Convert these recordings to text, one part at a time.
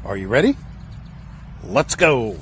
Are you ready? Let's go.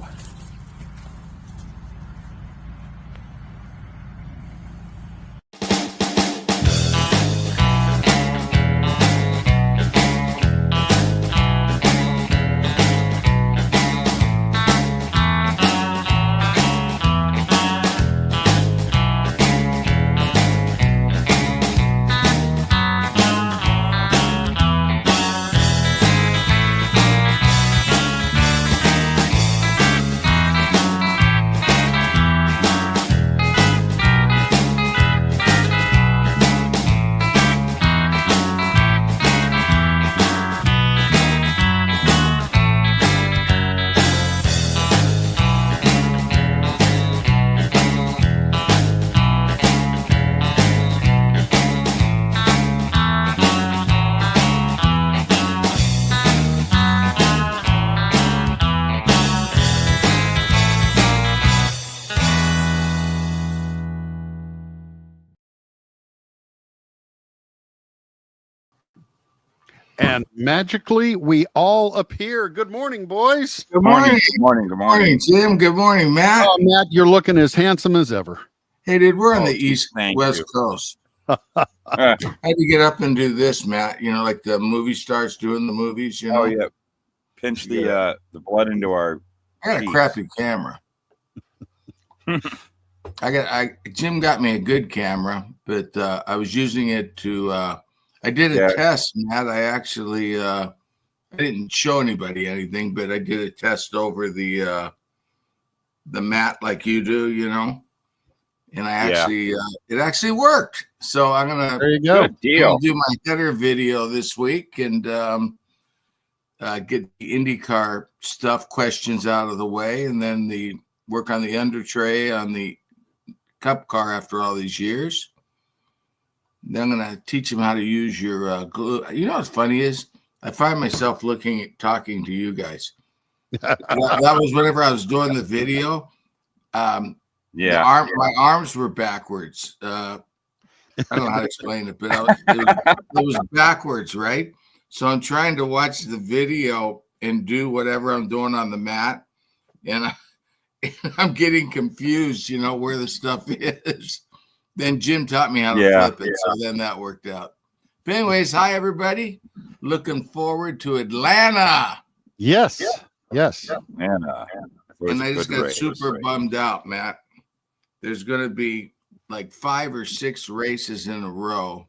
And magically, we all appear. Good morning, boys. Good morning. Good morning. Good morning. Jim. Good morning, Matt. Oh, Matt, you're looking as handsome as ever. Hey, dude, we're on the West you. Coast. I had to get up and do this, Matt. You know, like the movie stars doing the movies. You know. Oh yeah. Pinch the blood into our. I got a crappy camera. Jim got me a good camera, but I was using it to. I did a test, Matt. I actually I didn't show anybody anything, but I did a test over the mat like you do, you know. And I actually it actually worked. So I'm gonna there you go. Do my header video this week and get the IndyCar stuff questions out of the way, and then the work on the under tray on the Cup car after all these years. Then I'm going to teach him how to use your glue. You know what's funny is I find myself talking to you guys. that was whenever I was doing the video. My arms were backwards. I don't know how to explain it, but it was backwards, right? So I'm trying to watch the video and do whatever I'm doing on the mat, and I'm getting confused, you know, where the stuff is. Then Jim taught me how to flip it, so then that worked out. But anyways, hi, everybody. Looking forward to Atlanta. Yes. Atlanta. And I just got super bummed out, Matt. There's going to be like 5 or 6 races in a row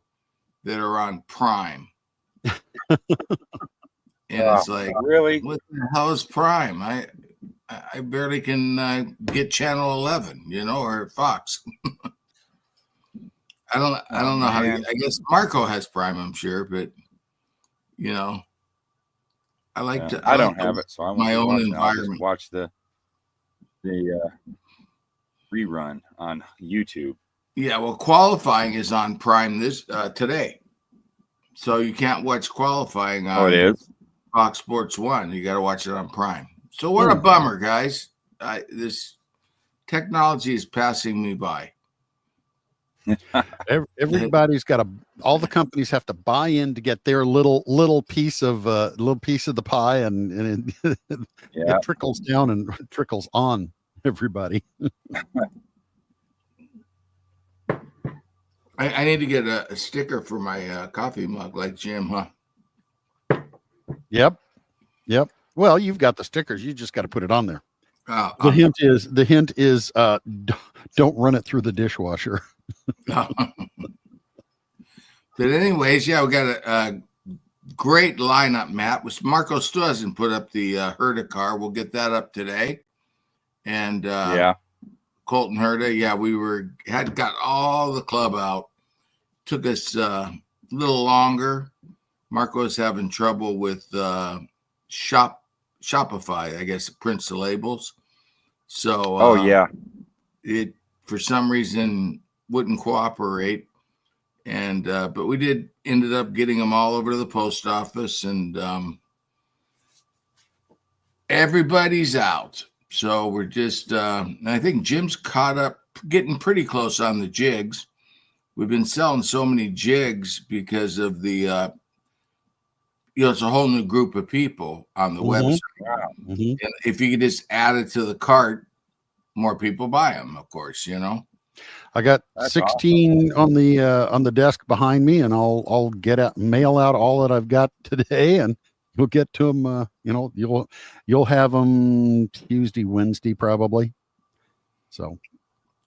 that are on Prime. And it's like, really? What the hell is Prime? I barely can get Channel 11, you know, or Fox. I don't know how. I guess Marco has Prime, I'm sure, but you know, I like to. I don't have it, so I'm my own environment. Watch the rerun on YouTube. Yeah, well, qualifying is on Prime this today, so you can't watch qualifying on. Oh, it is Fox Sports 1. You got to watch it on Prime. So what a bummer, guys! This technology is passing me by. Everybody's got all the companies have to buy in to get their little piece of the pie, and it trickles down and trickles on everybody. I need to get a sticker for my coffee mug like Jim, huh? Yep. Well, you've got the stickers. You just got to put it on there. The hint is don't run it through the dishwasher. But anyways, we got a great lineup, Matt. Which Marco still hasn't put up the Herta car. We'll get that up today. And Colton Herta, we got all the club out. Took us a little longer. Marco's having trouble with Shopify, I guess, it prints the labels. So it for some reason wouldn't cooperate, and but we ended up getting them all over to the post office, and everybody's out. So we're just I think Jim's caught up, getting pretty close on the jigs. We've been selling so many jigs because of the it's a whole new group of people on the website. Wow. And if you could just add it to the cart, more people buy them, of course, I got That's 16 on the desk behind me, and I'll mail out all that I've got today, and you'll get to them. You'll have them Tuesday, Wednesday, probably. So.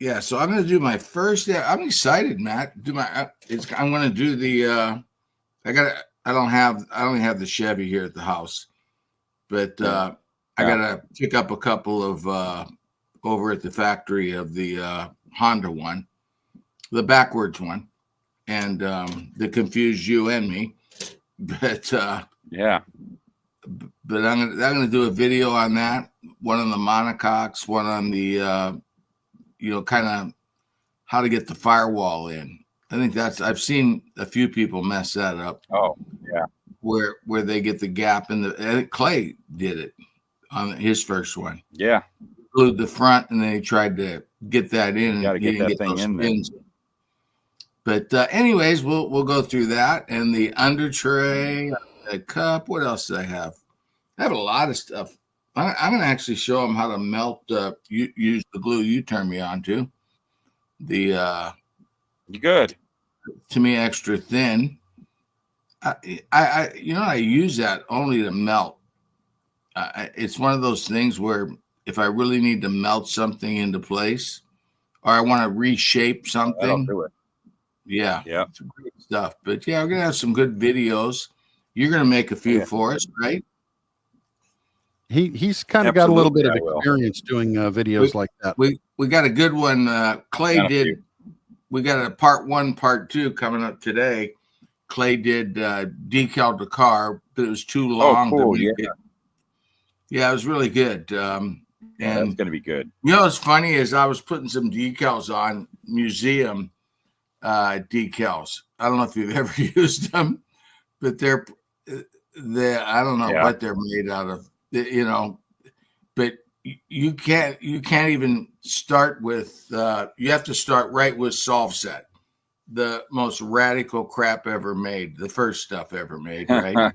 Yeah, so I'm going to do my first. Yeah, I'm excited, Matt. I'm going to do the. I only have the Chevy here at the house, but I got to pick up a couple of over at the factory of the Honda one, the backwards one, and that confused you and me. But yeah. But I'm gonna do a video on that. One on the monocoques, one on the kind of how to get the firewall in. I think I've seen a few people mess that up. Oh, yeah. Where they get the gap in the. I think Clay did it on his first one. Yeah. Glued the front, and then he tried to get that in. Got to get that thing in there. But anyways, we'll go through that and the under tray, the cup. What else do I have? I have a lot of stuff. I'm going to actually show them how to melt. Use the glue you turned me on to. The good. To me, extra thin. I use that only to melt. It's one of those things where if I really need to melt something into place, or I want to reshape something, I'll do it. Yeah, it's great stuff. But yeah, we're gonna have some good videos. You're gonna make a few for us, right? He's kind of got a little bit of experience doing videos like that. We got a good one. Clay did. We got a part 1, part 2 coming up today. Clay did decal the car, but it was too long. Oh, cool. Yeah, it was really good. And it's gonna be good. What's funny is I was putting some decals on museum decals. I don't know if you've ever used them, but they're I don't know what they're made out of, but you can't even start with you have to start right with Solve Set, the most radical crap ever made, the first stuff ever made, right?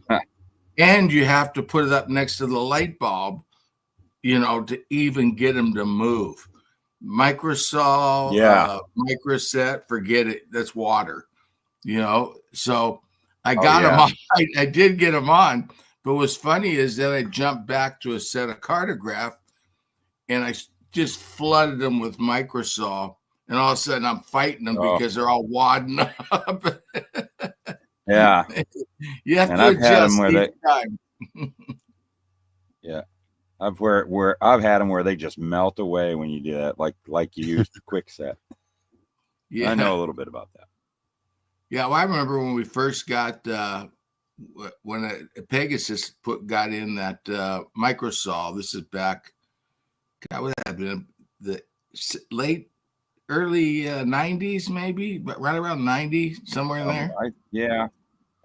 And you have to put it up next to the light bulb, to even get them to move. Microsol, Microset, forget it. That's water, So I got them on. I did get them on, but what's funny is that I jumped back to a set of Cartograph, and I just flooded them with Microsol, and all of a sudden I'm fighting them because they're all wadding up. Yeah, you have to adjust each time. Yeah. I've had them where they just melt away when you do that, like you used the quick set. Yeah, I know a little bit about that. Yeah, well, I remember when we first got when Pegasus got in that Microsol. This is back. God, would that have been the early 90s, maybe, but right around 90, somewhere in there.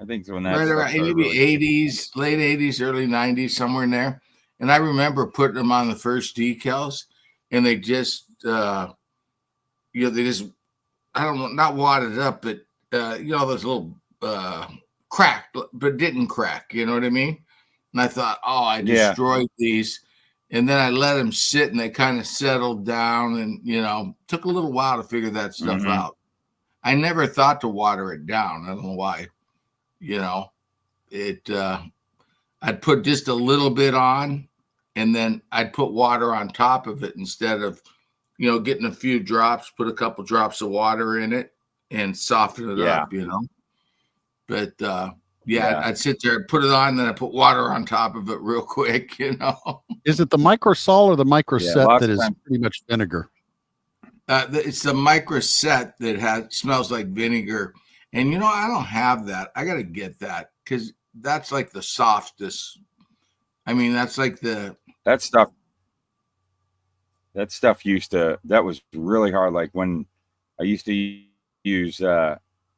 I think so. Right around maybe 80s, late 80s, early 90s, somewhere in there. And I remember putting them on the first decals, and they just, they just, I don't know, not wadded up, but, those little cracked, but didn't crack. You know what I mean? And I thought, I destroyed these. And then I let them sit, and they kind of settled down, and, took a little while to figure that stuff out. I never thought to water it down. I don't know why. I'd put just a little bit on, and then I'd put water on top of it instead of, getting a few drops, put a couple drops of water in it and soften it up, But I'd sit there and put it on, then I put water on top of it real quick, Is it the Microsol or the Microset that is pretty much vinegar? It's the Microset that smells like vinegar. And, I don't have that. I got to get that because that's like the softest. I mean, that's like that stuff that was really hard. Like when I used to use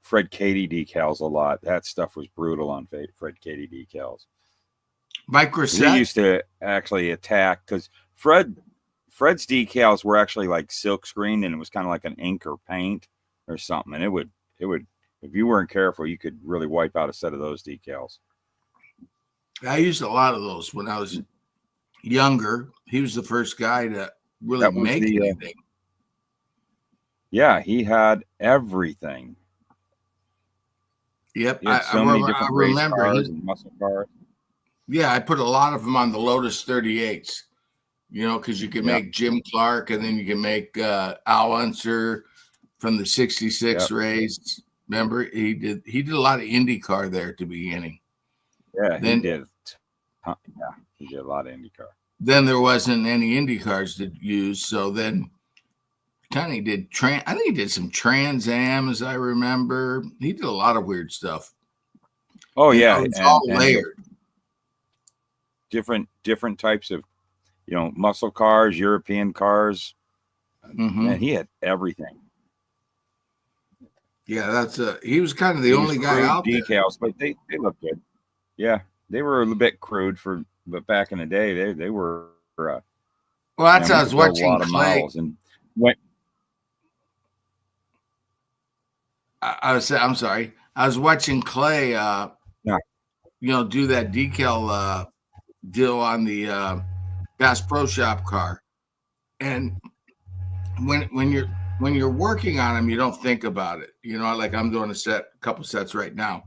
Fred Cady decals a lot. That stuff was brutal on Fred Cady decals. Microset? We used to actually attack because Fred's decals were actually like silk screened, and it was kind of like an ink or paint or something. And it would, if you weren't careful, you could really wipe out a set of those decals. I used a lot of those when I was younger. He was the first guy to really make anything. Yeah, he had everything. Yep, He had so many different race cars and muscle cars. Yeah, I put a lot of them on the Lotus 38s. You know, because you can make Jim Clark, and then you can make Al Unser from the '66 race. Remember, he did a lot of IndyCar there at the beginning. Yeah, he did. Yeah, he did a lot of IndyCar. Then there wasn't any IndyCars to use, so then kind of did I think he did some Trans Am, as I remember. He did a lot of weird stuff. Oh yeah, it's all layered. Different types of, muscle cars, European cars. Man, he had everything. Yeah, he was kind of the only guy out there. Decals, but they look good. Yeah, they were a little bit crude but back in the day they were. Well, that's how I was watching a lot of models, and I'm sorry. I was watching Clay, do that decal deal on the Bass Pro Shop car, and when you're working on them, you don't think about it. Like I'm doing a couple sets right now,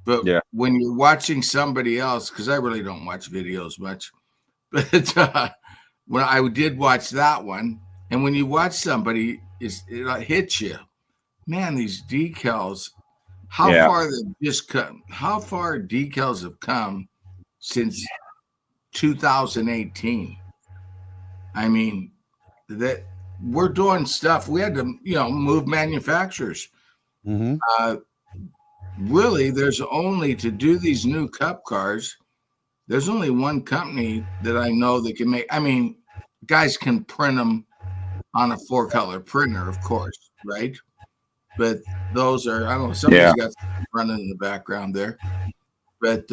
but when you're watching somebody else, because I really don't watch videos much, but when I did watch that one, and when you watch somebody, it hits you. Man, these decals, how far decals have come since 2018. I mean, that we're doing stuff. We had to, move manufacturers. Really, there's only to do these new Cup cars. There's only one company that I know that can make. I mean, guys can print them on a 4-color printer, of course, right? But those are, I don't know, somebody's got something running in the background there. But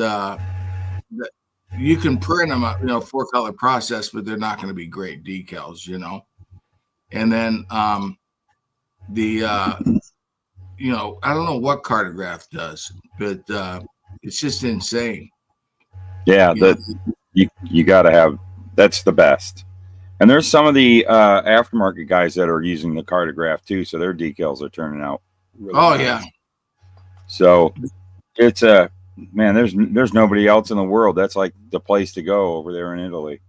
you can print them, 4-color process, but they're not going to be great decals, And then I don't know what Cartograph does, but it's just insane. Yeah, you got to have, that's the best. And there's some of the aftermarket guys that are using the Cartograph too, so their decals are turning out really nice. Yeah. So it's there's nobody else in the world. That's like the place to go over there in Italy.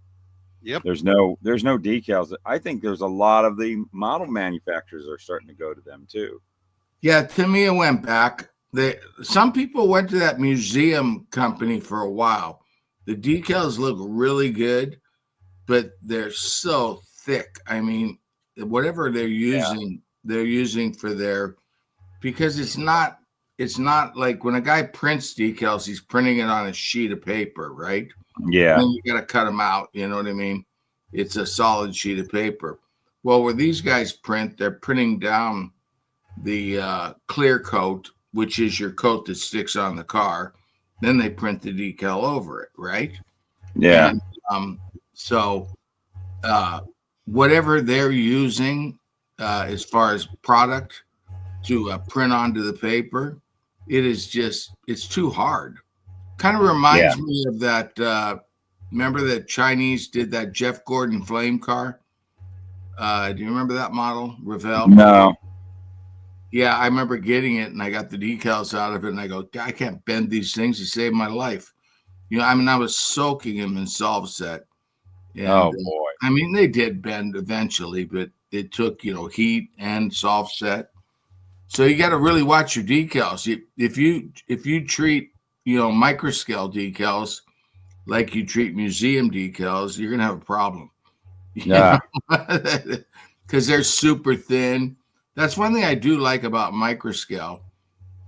Yep. There's no decals. I think there's a lot of the model manufacturers are starting to go to them too. Yeah, Tamiya went back. Some people went to that museum company for a while. The decals look really good, but they're so thick. I mean, whatever they're using for their, because it's not like when a guy prints decals, he's printing it on a sheet of paper, right? Yeah. And you got to cut them out. You know what I mean? It's a solid sheet of paper. Well, where these guys print, they're printing down the clear coat, which is your coat that sticks on the car. Then they print the decal over it, right? Yeah. And, so whatever they're using as far as product to print onto the paper, it's too hard. Kind of reminds me of that. Remember that Chinese did that Jeff Gordon flame car? Do you remember that model, Revell? No. Yeah, I remember getting it, and I got the decals out of it, and I go, I can't bend these things to save my life. I was soaking them in solve set. And, oh boy! I mean, they did bend eventually, but it took heat and solve set. So you got to really watch your decals. If you treat microscale decals like you treat museum decals, you're gonna have a problem. Yeah, because they're super thin. That's one thing I do like about microscale.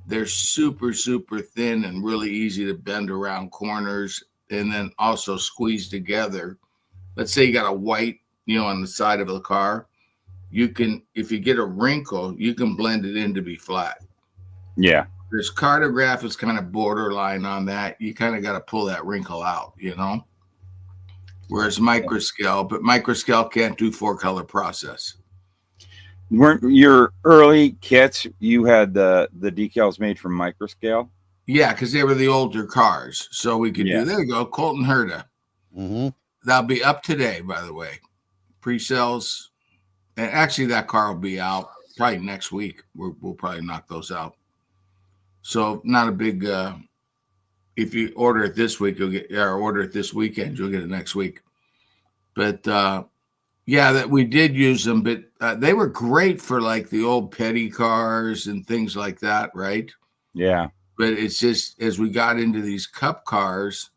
They're super, super thin and really easy to bend around corners, and then also squeeze together. Let's say you got a white, on the side of the car. You can, if you get a wrinkle, you can blend it in to be flat. Yeah. This Cartograph is kind of borderline on that. You kind of got to pull that wrinkle out, Whereas microscale can't do 4-color process. Weren't your early kits, you had the decals made from microscale? Yeah, because they were the older cars. So we could Yeah. do, there you go, Colton Herta. Mm-hmm. That'll be up today, by the way. Pre-sales. And actually, that car will be out probably next week. We'll probably knock those out. So not a big, if you order it this week, you'll get, or order it this weekend, you'll get it next week. But yeah, that we did use them, but they were great for like the old petty cars and things like that, right? Yeah. But it's just as we got into these cup cars,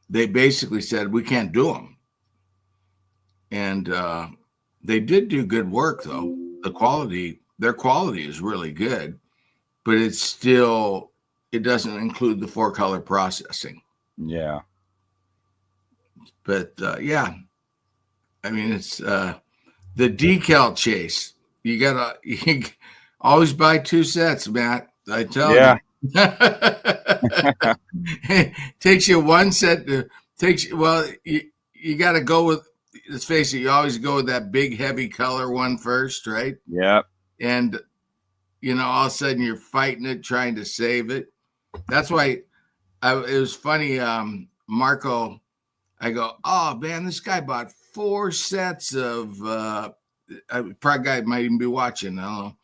they basically said we can't do them, and they did do good work though. Their quality is really good, but it's still, it doesn't include the 4-color processing. Yeah. But yeah, I mean, it's the decal chase. You always buy 2 sets, Matt. I tell you. It takes you 1 set to you got to go with, let's face it, you always go with that big heavy color one first, right? Yep. And all of a sudden you're fighting it, trying to save it. That's why it was funny, Marco. I go, oh man, this guy bought 4 sets of probably guy might even be watching. I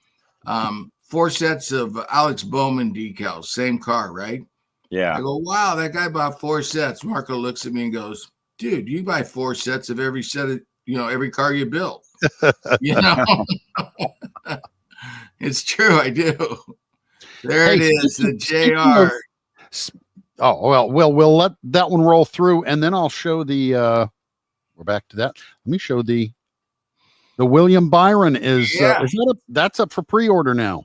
don't know. 4 sets of Alex Bowman decals, same car, right? Yeah. I go, wow, that guy bought 4 sets. Marco looks at me and goes, dude, you buy 4 sets of every set of, every car you build. It's true, I do. There it is, the JR. Oh, well, we'll let that one roll through, and then I'll show the we're back to that. Let me show the William Byron is that that's up for pre-order now.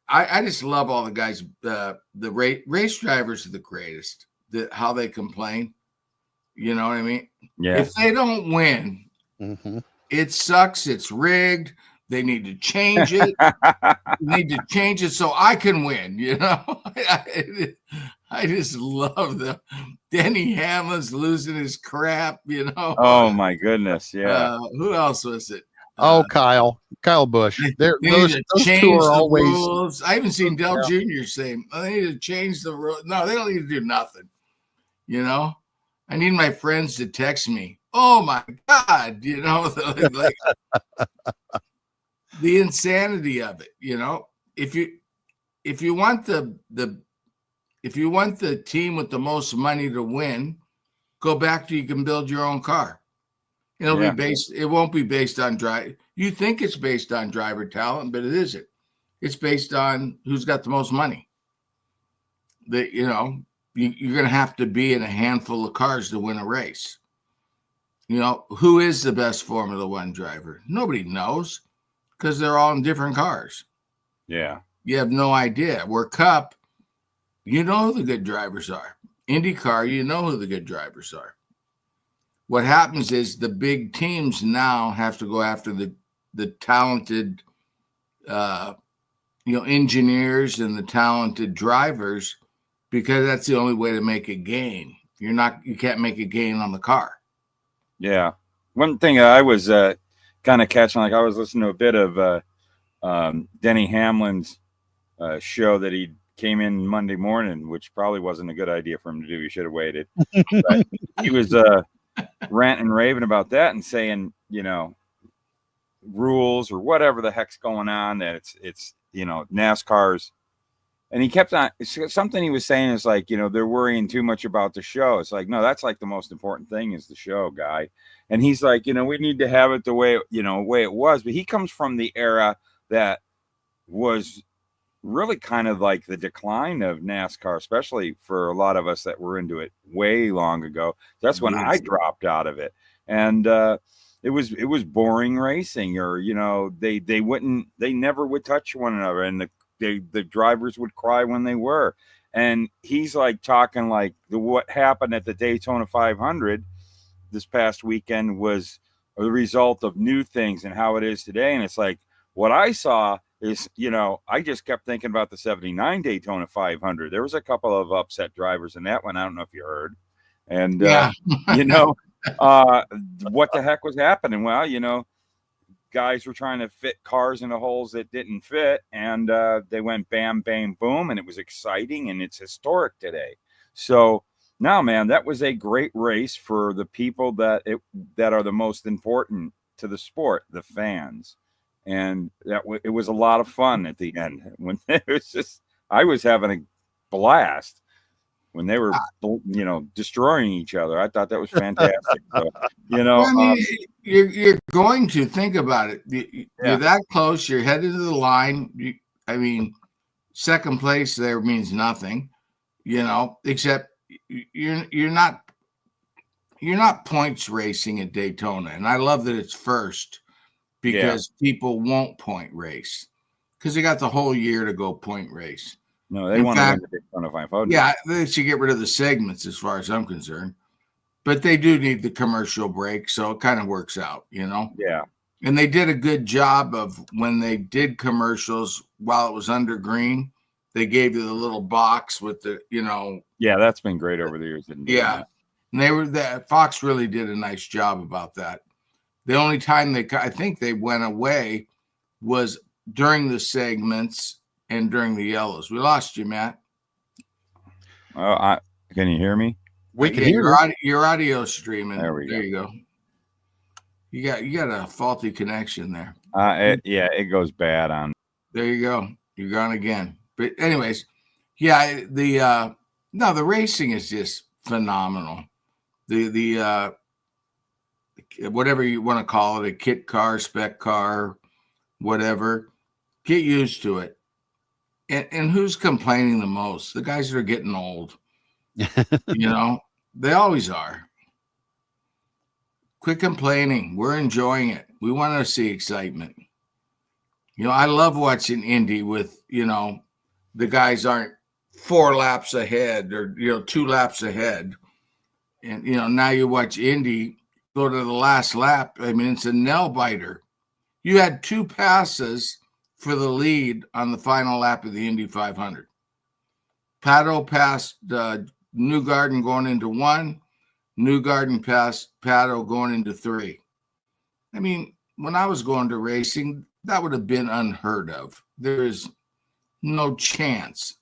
I just love all the guys. The race drivers are the greatest. How they complain, you know what I mean? Yeah. If they don't win, it sucks. It's rigged. They need to change it. So I can win. I just love them. Denny Hamlin's losing his crap. Oh my goodness. Yeah. Who else was it? Kyle Busch. Those 2 are always. Rules. I haven't seen Dell Jr. say they need to change the rules. No, they don't need to do nothing. I need my friends to text me. Oh my God, like the insanity of it. If you want if you want the team with the most money to win, go back to you can build your own car. It won't be based on drive. You think it's based on driver talent, but it isn't. It's based on who's got the most money. You're going to have to be in a handful of cars to win a race. Who is the best Formula One driver? Nobody knows because they're all in different cars. Yeah. You have no idea. Where Cup, who the good drivers are. IndyCar, who the good drivers are. What happens is the big teams now have to go after the talented, engineers and the talented drivers because that's the only way to make a gain. You can't make a gain on the car. Yeah. One thing I was kind of catching, like I was listening to a bit of Denny Hamlin's show that he came in Monday morning, which probably wasn't a good idea for him to do. He should have waited. But he was ranting and raving about that and saying, rules or whatever the heck's going on, that it's NASCAR's. And he kept on, something he was saying is like, they're worrying too much about the show. It's like, no, that's like the most important thing is the show, guy. And he's like, we need to have it the way, way it was. But he comes from the era that was really kind of like the decline of NASCAR, especially for a lot of us that were into it way long ago. That's when I dropped out of it. And it was boring racing, or, they never would touch one another. And the drivers would cry when they were. And he's like talking like what happened at the Daytona 500 this past weekend was a result of new things and how it is today. And it's like, what I saw is, I just kept thinking about the 79 Daytona 500. There was a couple of upset drivers in that one. I don't know if you heard. And, what the heck was happening? Well, guys were trying to fit cars into holes that didn't fit, and they went bam, bang, boom, and it was exciting, and it's historic today. So now, man, that was a great race for the people that are the most important to the sport, the fans, and it was a lot of fun at the end. When it was just, I was having a blast when they were, destroying each other. I thought that was fantastic. So, well, I mean, you're going to think about it. You're that close. You're headed to the line. I mean, second place there means nothing, except you're not points racing at Daytona. And I love that it's first because people won't point race because they got the whole year to go point race. No, they want to win the Daytona 500. Yeah, they should get rid of the segments as far as I'm concerned. But they do need the commercial break, so it kind of works out, Yeah. And they did a good job of when they did commercials while it was under green. They gave you the little box with the, Yeah, that's been great over the years. Yeah. And Fox really did a nice job about that. The only time I think they went away was during the segments and during the yellows. We lost you, Matt. Can you hear me? We can hear your audio streaming. There you go. You got a faulty connection there. It goes bad on. There you go. You're gone again. But anyways, the racing is just phenomenal. The whatever you want to call it, a kit car, spec car, whatever, get used to it. And who's complaining the most? The guys that are getting old. They always are. Quit complaining. We're enjoying it. We want to see excitement. I love watching Indy with, the guys aren't 4 laps ahead or, 2 laps ahead. And, now you watch Indy go to the last lap. I mean, it's a nail biter. You had 2 passes for the lead on the final lap of the Indy 500. Pato passed Newgarden going into 1. Newgarden passed Pato going into 3. I mean, when I was going to racing, that would have been unheard of. There is no chance.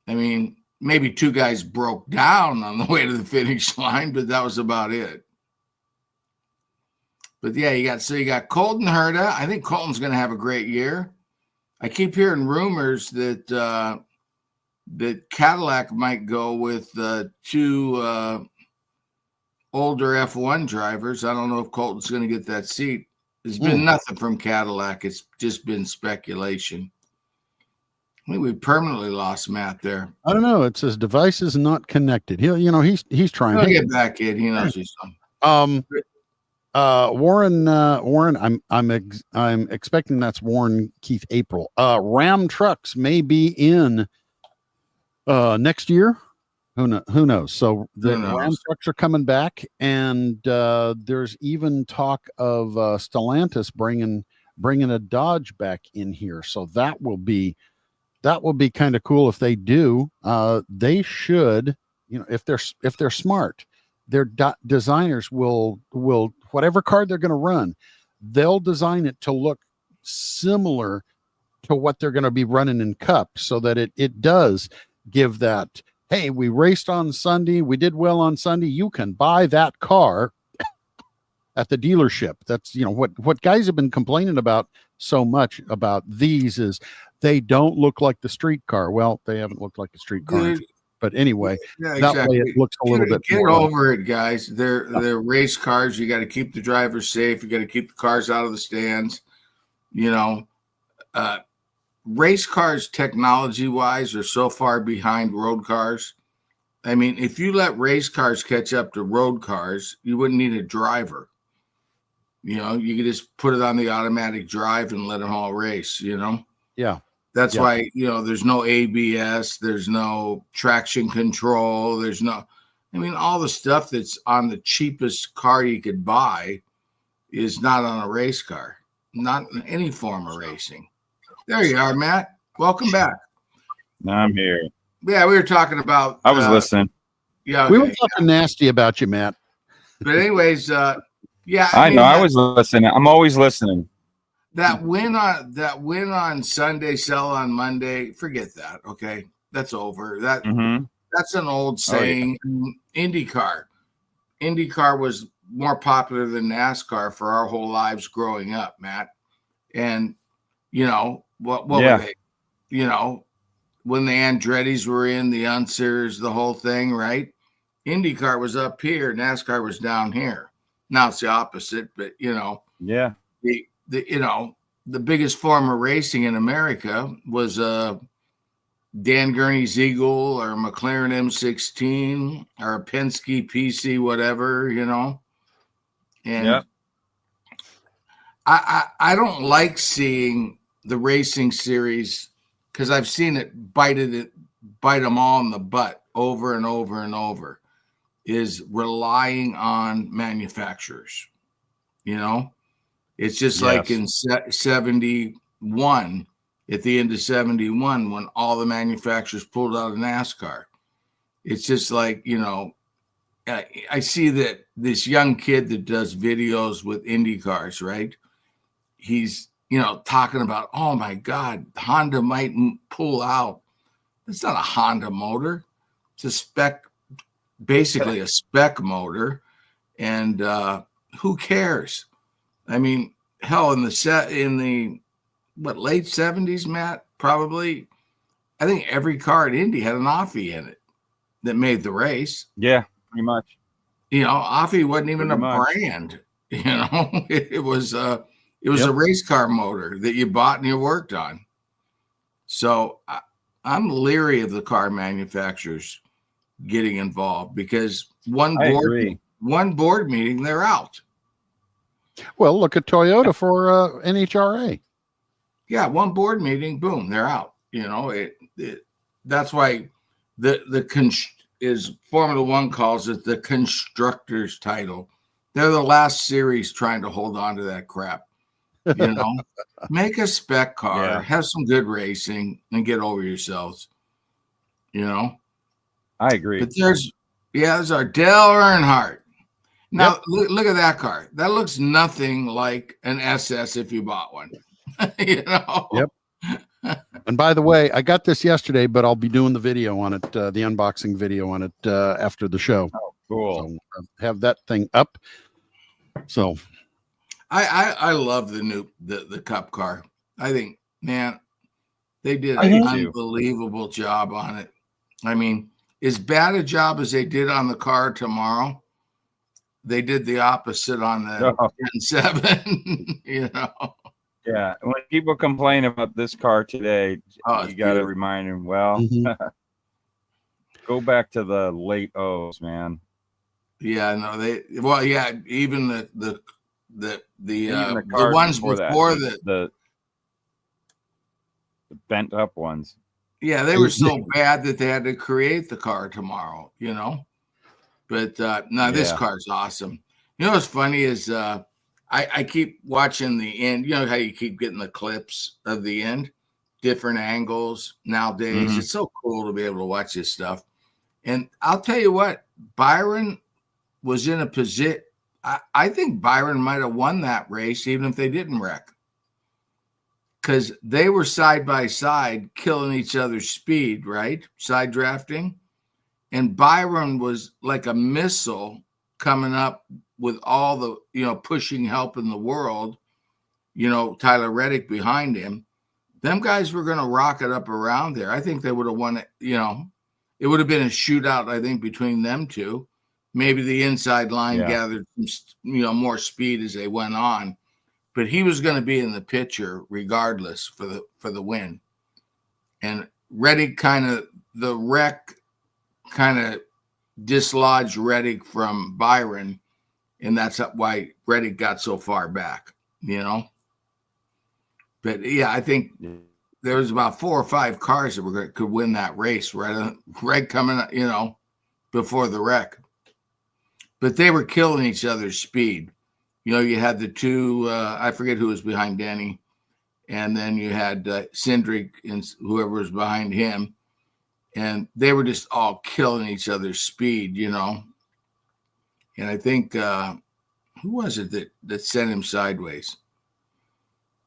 I mean, maybe 2 guys broke down on the way to the finish line, but that was about it. But yeah, you got Colton Herta. I think Colton's going to have a great year. I keep hearing rumors that that Cadillac might go with 2 older F1 drivers. I don't know if Colton's going to get that seat. There's been nothing from Cadillac. It's just been speculation. I think we permanently lost Matt there. I don't know. It says device is not connected. He's trying. He'll get back in. He knows he's done. Warren, I'm expecting that's Warren Keith April. Ram trucks may be in next year. Who knows? So the Ram trucks are coming back, and there's even talk of Stellantis bringing a Dodge back in here. So that will be kind of cool if they do. They should, if they're smart, their designers will whatever car they're going to run, they'll design it to look similar to what they're going to be running in Cup, so that it does give that, hey, we raced on Sunday, we did well on Sunday, you can buy that car at the dealership. That's what guys have been complaining about so much about these is they don't look like the street car. Well, they haven't looked like a street car. But anyway, that way it looks a little bit get more over it, guys. They're race cars. You got to keep the drivers safe. You got to keep the cars out of the stands. Race cars technology-wise are so far behind road cars. I mean, if you let race cars catch up to road cars, you wouldn't need a driver. You could just put it on the automatic drive and let them all race, Yeah. That's why, there's no ABS, there's no traction control, all the stuff that's on the cheapest car you could buy is not on a race car, not in any form of racing. There you are, Matt. Welcome back. I'm here. Yeah, we were talking about. I was listening. Yeah, okay. We were talking nasty about you, Matt. But anyways, Yeah, I know. mean, I was listening. I'm always listening. that win on Sunday, sell on Monday. Forget that. Okay, that's over. That's an old saying. IndyCar was more popular than NASCAR for our whole lives growing up, Matt. And what were they? When the Andrettis were in, the Unsers, the whole thing, right? IndyCar was up here, NASCAR was down here. Now it's the opposite, but Yeah. The biggest form of racing in America was Dan Gurney's Eagle or McLaren M16 or a Penske PC, whatever, And Yep. I don't like seeing the racing series because I've seen it bite them all in the butt over and over and over, is relying on manufacturers. It's just like in 71, at the end of 71, when all the manufacturers pulled out of NASCAR. It's just like, I see that this young kid that does videos with Indy cars, right? He's, talking about, oh my God, Honda might pull out. It's not a Honda motor. It's basically a spec motor. And who cares? I mean, hell, in the late 70s, Matt, probably, I think every car at Indy had an Offie in it that made the race. Yeah, pretty much. Offie wasn't even brand. It was a race car motor that you bought and you worked on. So I'm leery of the car manufacturers getting involved because one board meeting, they're out. Well, look at Toyota for NHRA. Yeah, one board meeting, boom, they're out. That's why is Formula One calls it the constructor's title. They're the last series trying to hold on to that crap. Make a spec car, have some good racing, and get over yourselves. I agree. But there's our Dale Earnhardt. Now, look at that car. That looks nothing like an SS if you bought one. Yep. And by the way, I got this yesterday, but I'll be doing the video on it, the unboxing video on it after the show. Oh, cool. So have that thing up. So I love the Cup car. I think, man, they did an unbelievable job on it. I mean, as bad a job as they did on the car tomorrow, they did the opposite on the 7. Yeah, when people complain about this car today, you got to remind them. Well, go back to the late O's, man. Yeah, no, even the ones before the bent up ones. Yeah, they were so bad that they had to create the car tomorrow. But this car's awesome. What's funny is I keep watching the end. You know how you keep getting the clips of the end, different angles nowadays. It's so cool to be able to watch this stuff. And I'll tell you what, Byron was in a position. I think Byron might have won that race even if they didn't wreck, because they were side by side killing each other's speed, right? Side drafting. And Byron was like a missile coming up with all the, pushing help in the world, Tyler Reddick behind him. Them guys were going to rocket up around there. I think they would have won it. It would have been a shootout, I think, between them two. Maybe the inside line gathered some, more speed as they went on. But he was going to be in the picture regardless for the win. And Reddick the wreck kind of dislodged Reddick from Byron, and that's why Reddick got so far back, But I think there was about 4 or 5 cars that could win that race right coming, before the wreck. But they were killing each other's speed. You had the two, I forget who was behind Denny, and then you had Cindric and whoever was behind him. And they were just all killing each other's speed, And I think, who was it that sent him sideways?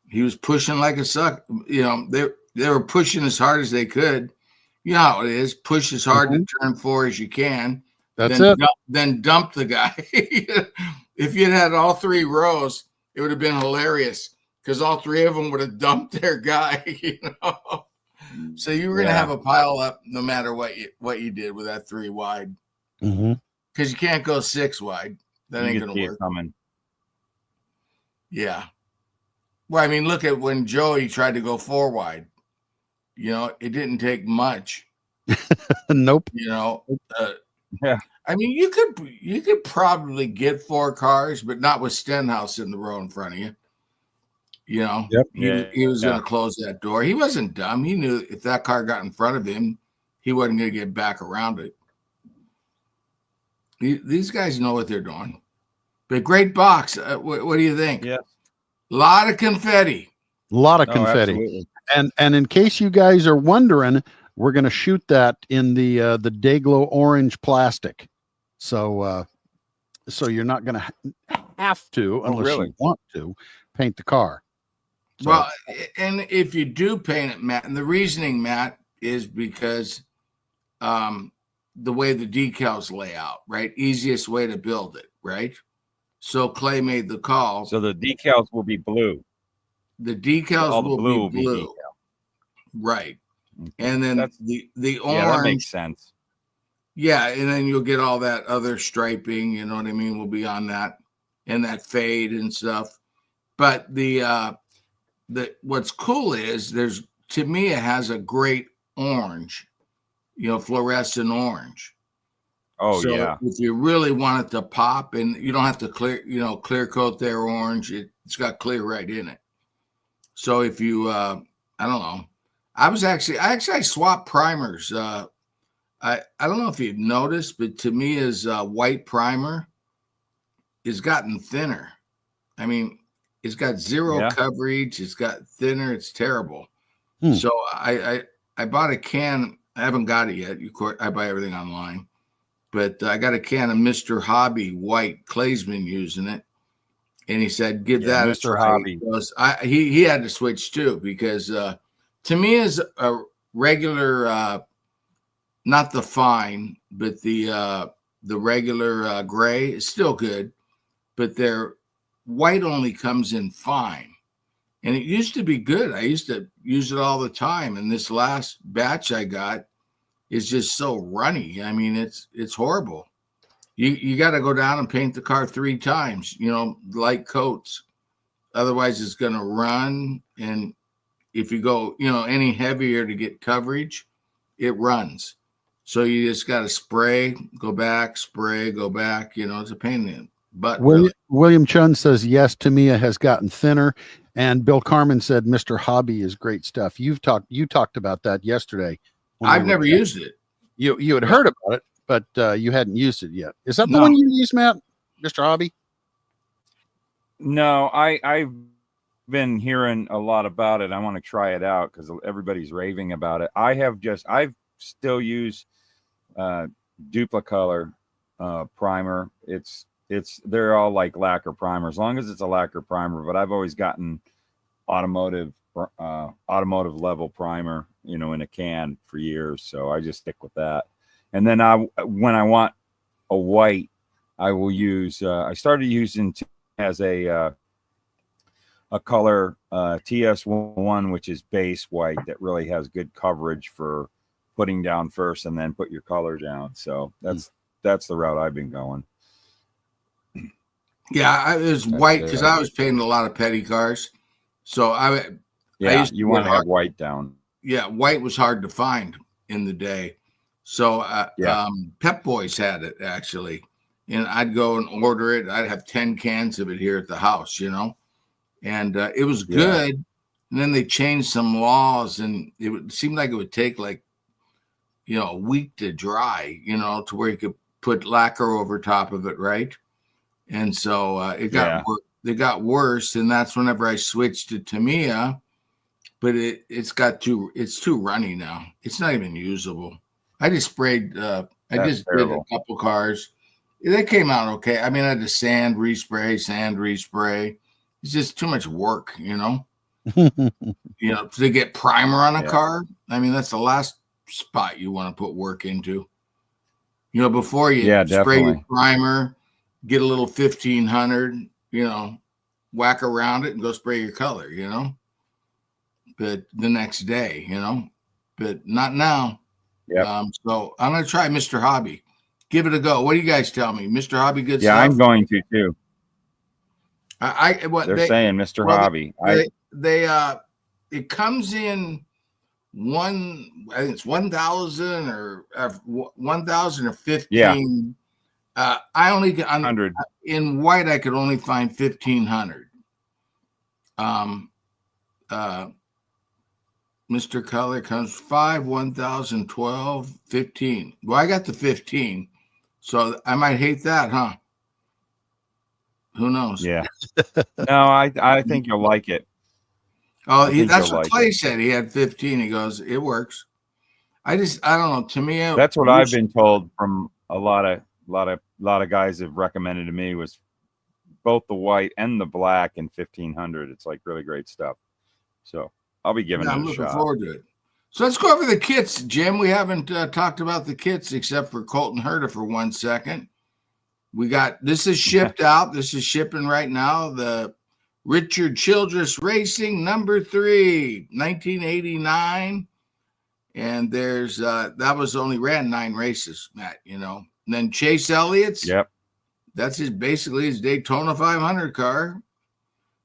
He was pushing like a suck. You know, they were pushing as hard as they could. You know how it is. Push as hard to turn 4 as you can. That's then it. Then dump the guy. If you'd had all 3 rows, it would have been hilarious because all 3 of them would have dumped their guy. You know, so you were going to have a pile up no matter what you did with that 3 wide. Because you can't go 6 wide. That ain't going to work. Coming. Yeah. Well, I mean, look at when Joey tried to go 4 wide. You know, it didn't take much. Nope. You know, yeah. I mean, you could probably get 4 cars, but not with Stenhouse in the row in front of you. You know, he was going to close that door. He wasn't dumb. He knew if that car got in front of him, he wasn't going to get back around it. These guys know what they're doing. But great box. What do you think? Yeah. A lot of confetti. A lot of confetti. Absolutely. And in case you guys are wondering, we're going to shoot that in the Dayglow orange plastic. So you're not going to have to, unless you want to, paint the car. So. Well, and if you do paint it, Matt, and the reasoning, Matt, is because the way the decals lay out, right? Easiest way to build it, right? So Clay made the call. So the decals will be blue. The decals will be blue. Right. And then the orange. Yeah, that makes sense. Yeah, and then you'll get all that other striping, you know what I mean, will be on that, and that fade and stuff. But the what's cool is Tamiya has a great orange, you know, fluorescent orange. Oh, so yeah. If you really want it to pop, and you don't have to clear coat their orange, it's got clear right in it. So if you, I don't know, I swapped primers. I don't know if you've noticed, but Tamiya's white primer has gotten thinner. I mean, it's got zero coverage. It's got thinner. It's terrible. So I bought a can. I haven't got it yet. Of course, I buy everything online. But I got a can of Mr. Hobby white. Clay's been using it. And he said, give that Mr. a try. Hobby. He had to switch too, because Tamiya's a regular, not the fine, but the regular gray is still good. But their white only comes in fine. And it used to be good. I used to use it all the time. And this last batch I got is just so runny. I mean, it's horrible. You got to go down and paint the car 3 times, you know, light coats. Otherwise, it's going to run. And if you go, you know, any heavier to get coverage, it runs. So you just got to spray, go back, spray, go back. You know, it's a pain in the butt. William Chun says, yes, Tamiya has gotten thinner. And Bill Carmen said, Mr. Hobby is great stuff. You talked about that yesterday. I've never used it. You had heard about it, but you hadn't used it yet. Is that the one you use, Matt? Mr. Hobby? No, I've been hearing a lot about it. I want to try it out because everybody's raving about it. I've still used Duplicolor primer. They're all like lacquer primer, as long as it's a lacquer primer, but I've always gotten automotive level primer, you know, in a can for years. So I just stick with that. And then when I want a white, I will use, I started using as a color TS1, which is base white that really has good coverage for putting down first and then put your color down. So that's the route I've been going. Yeah, it was white because I was painting a lot of petty cars. So you want to have white down. Yeah, white was hard to find in the day. So Pep Boys had it actually, and I'd go and order it. I'd have 10 cans of it here at the house, you know, and it was good. And then they changed some laws, and it seemed like it would take like, you know, a week to dry, you know, to where you could put lacquer over top of it, right? And so it got worse, and that's whenever I switched to Tamiya. But it's too runny now. It's not even usable. I just sprayed. I just did a couple cars. They came out okay. I mean, I had to sand, respray. It's just too much work, you know. To get primer on a car. I mean, that's the last spot you want to put work into. Before you spray your primer, get a little 1500, whack around it and go spray your color, but the next day, but not now. Yeah. So I'm going to try Mr. Hobby. Give it a go. What do you guys tell me? Mr. Hobby, good stuff? Yeah, I'm going to too. They're saying Mr. Hobby. It comes in I think it's 1,000 or 1,000 or 15. Yeah. I only get 100 in white. I could only find 1,500. Mr. Color comes 5, 1,000, 12, 15. Well, I got the 15, so I might hate that, huh? Who knows? Yeah. No, I think you'll like it. Oh, that's what Clay said. He had 15. He goes, it works. I don't know. To me, that's what I've been told from a lot of guys have recommended to me was both the white and the black and 1,500. It's like really great stuff. So I'll be giving it a shot. I'm looking forward to it. So let's go over the kits, Jim. We haven't talked about the kits except for Colton Herta for 1 second. This is shipped out. This is shipping right now. The Richard Childress Racing number 3, 1989. And there's that was only ran 9 races, Matt, And then Chase Elliott's. Yep. That's basically his Daytona 500 car.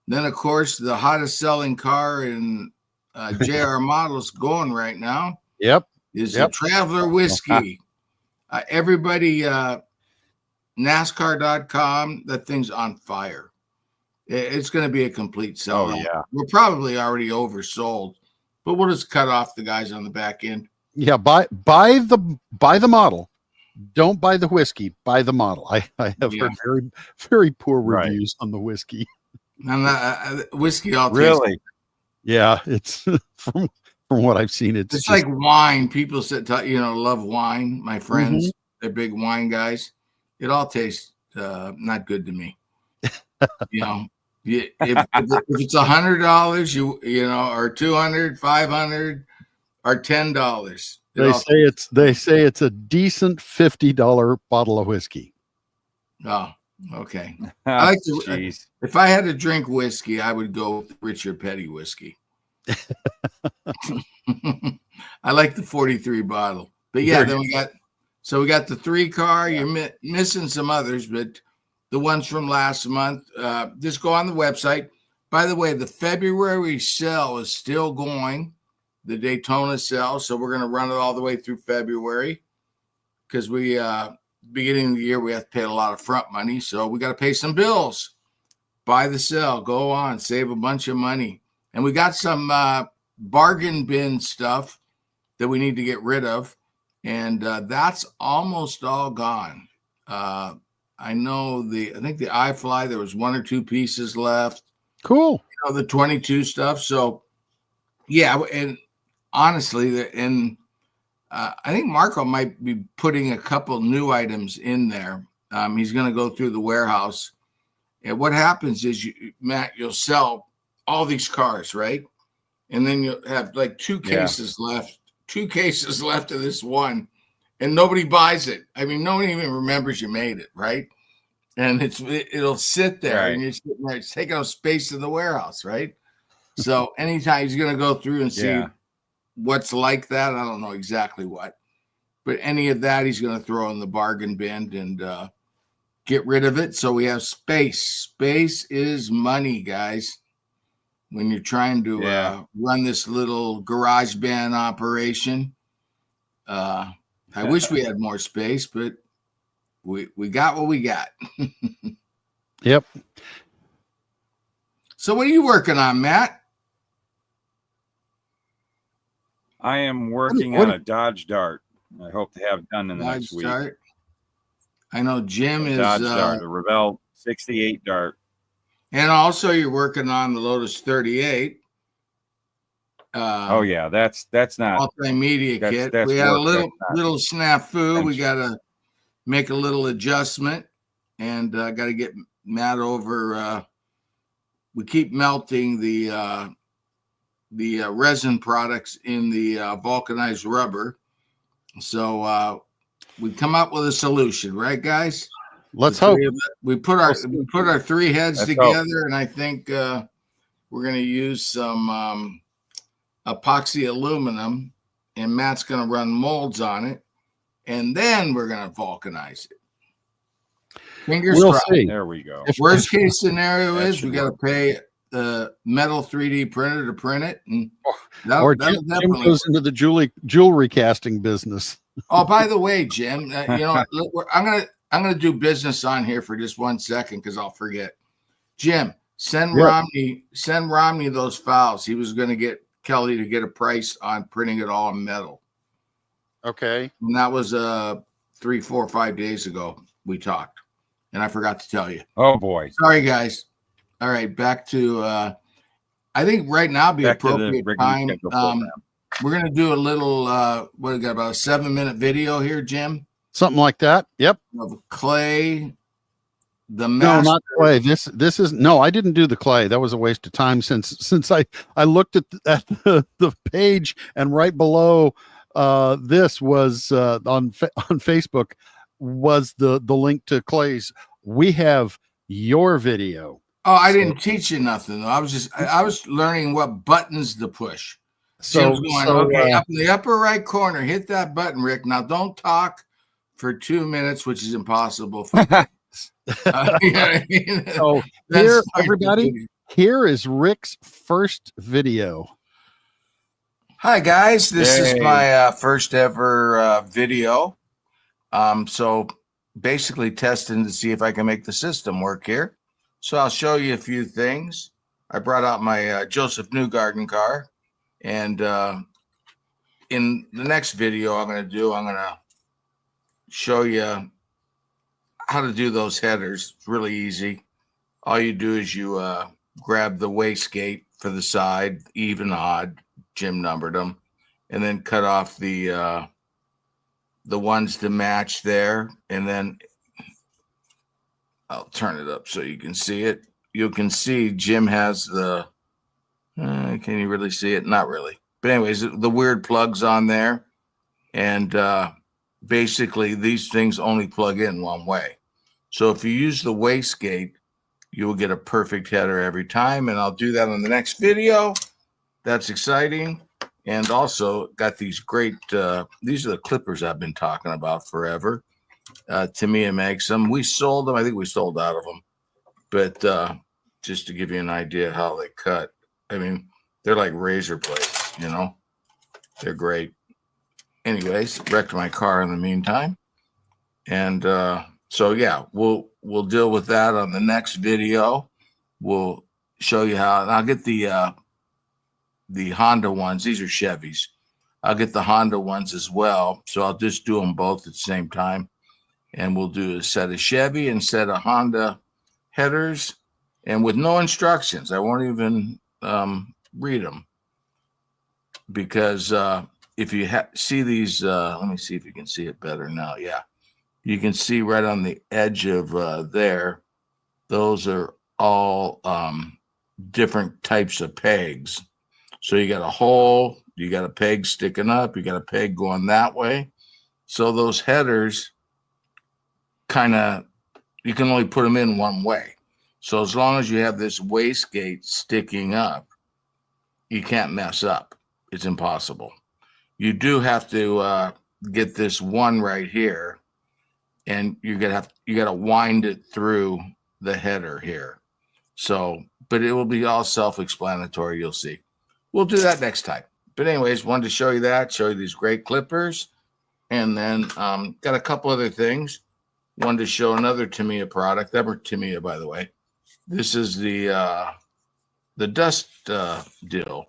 Then, of course, the hottest selling car in JR Models going right now. Yep. Is the Traveler Whiskey. Everybody, NASCAR.com, that thing's on fire. It's going to be a complete sellout. Oh, yeah. We're probably already oversold, but we'll just cut off the guys on the back end. Yeah, buy the model. Don't buy the whiskey. Buy the model. I have heard very, very poor reviews on the whiskey. And whiskey all really, yeah. It's from what I've seen. It's like wine. People said, love wine. My friends, they're big wine guys. It all tastes not good to me. If it's $100, or 200, 500, or $10. They say it's a decent $50 bottle of whiskey. Oh, okay. I like to, if I had to drink whiskey, I would go with Richard Petty whiskey. I like the 43 bottle, but yeah, then we got the 3 car. You're missing some others, but the ones from last month, just go on the website. By the way, the February sale is still going, the Daytona sale. So we're going to run it all the way through February because we, beginning of the year, we have to pay a lot of front money. So we got to pay some bills. Buy the sale, go on, save a bunch of money. And we got some bargain bin stuff that we need to get rid of. And that's almost all gone. I think the iFly, there was 1 or 2 pieces left. Cool. The 22 stuff. So, yeah. And honestly, I think Marco might be putting a couple new items in there. He's going to go through the warehouse. And what happens is, Matt, you'll sell all these cars, right? And then you'll have like 2 cases left. 2 cases left of this one. And nobody buys it. I mean, nobody even remembers you made it, right? And it'll sit there, and you're sitting there, it's taking up space in the warehouse, right? So anytime he's going to go through and see what's like that, I don't know exactly what, but any of that he's going to throw in the bargain bin and get rid of it. So we have space. Space is money, guys. When you're trying to run this little garage band operation, I wish we had more space, but we got what we got. Yep. So what are you working on, Matt? I am working on a Dodge Dart. I hope to have done in the next week. Dart. I know Jim is Dodge Dart, the Revell 68 Dart. And also you're working on the Lotus 38. Oh yeah, that's not multimedia kit. We had a little snafu. We got make a little adjustment, and got to get Matt over. We keep melting the resin products in the vulcanized rubber. So we come up with a solution, right, guys? Let's hope. We put our three heads together, and I think we're going to use some epoxy aluminum, and Matt's going to run molds on it, and then we're going to vulcanize it. Fingers crossed. See. There we go. Worst case scenario is we got to pay the metal 3D printer to print it, and Jim goes into the jewelry casting business. Oh, by the way, Jim, I'm gonna do business on here for just 1 second because I'll forget. Jim, send Romney those files. He was going to get Kelly to get a price on printing it all in metal. Okay, and that was 3, 4, 5 days ago we talked, and I forgot to tell you. Oh boy, sorry guys. All right, back to I think right now be appropriate time. We're gonna do a little what we got, about a 7-minute video here, Jim. Something like that. Yep. Of clay. No, not clay. This is no. I didn't do the clay. That was a waste of time. Since I looked at the page, and right below this was on Facebook was the link to clays. We have your video. Oh, I didn't teach you nothing though. I was learning what buttons to push. Okay, up in the upper right corner, hit that button, Rick. Now don't talk for 2 minutes, which is impossible. For so here, everybody, here is Rick's first video. Hi guys, this is my first ever video. So basically testing to see if I can make the system work here. So I'll show you a few things. I brought out my Joseph Newgarden car, and in the next video I'm going to show you how to do those headers. It's really easy. All you do is you grab the wastegate for the side, even, odd. Jim numbered them, and then cut off the ones to match there, and then I'll turn it up so you can see it. You can see Jim has the can you really see it? Not really. But anyways, the weird plugs on there, and basically these things only plug in one way. So if you use the wastegate, you will get a perfect header every time, and I'll do that on the next video. That's exciting. And also got these great these are the clippers I've been talking about forever. Tamiya makes them. We sold them. I think we sold out of them. But just to give you an idea how they cut, I mean, they're like razor blades, you know. They're great. Anyways, wrecked my car in the meantime. And so yeah, we'll deal with that on the next video. We'll show you how, and I'll get the Honda ones. These are Chevys. I'll get the Honda ones as well. So I'll just do them both at the same time. And we'll do a set of Chevy and set of Honda headers, and with no instructions. I won't even read them, because if you see these, let me see if you can see it better now. Yeah, you can see right on the edge of there. Those are all different types of pegs. So you got a hole, you got a peg sticking up, you got a peg going that way. So those headers kind of, you can only put them in one way. So as long as you have this wastegate sticking up, you can't mess up. It's impossible. You do have to get this one right here, and you got to wind it through the header here. So, but it will be all self-explanatory. You'll see. We'll do that next time. But anyways, wanted to show you that, show you these great clippers, and then got a couple other things. Wanted to show another Tamiya product. That were Tamiya, by the way. This is the dust deal.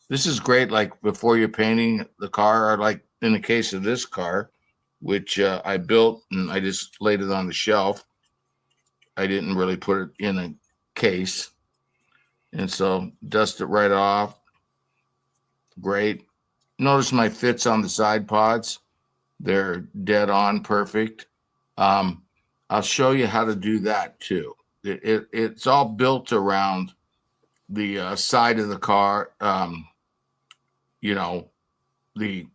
This is great, like before you're painting the car, or like in the case of this car, which I built and I just laid it on the shelf. I didn't really put it in a case. And so dust it right off. Great. Notice my fits on the side pods. They're dead on perfect. I'll show you how to do that too. It's all built around the side of the car. You know, the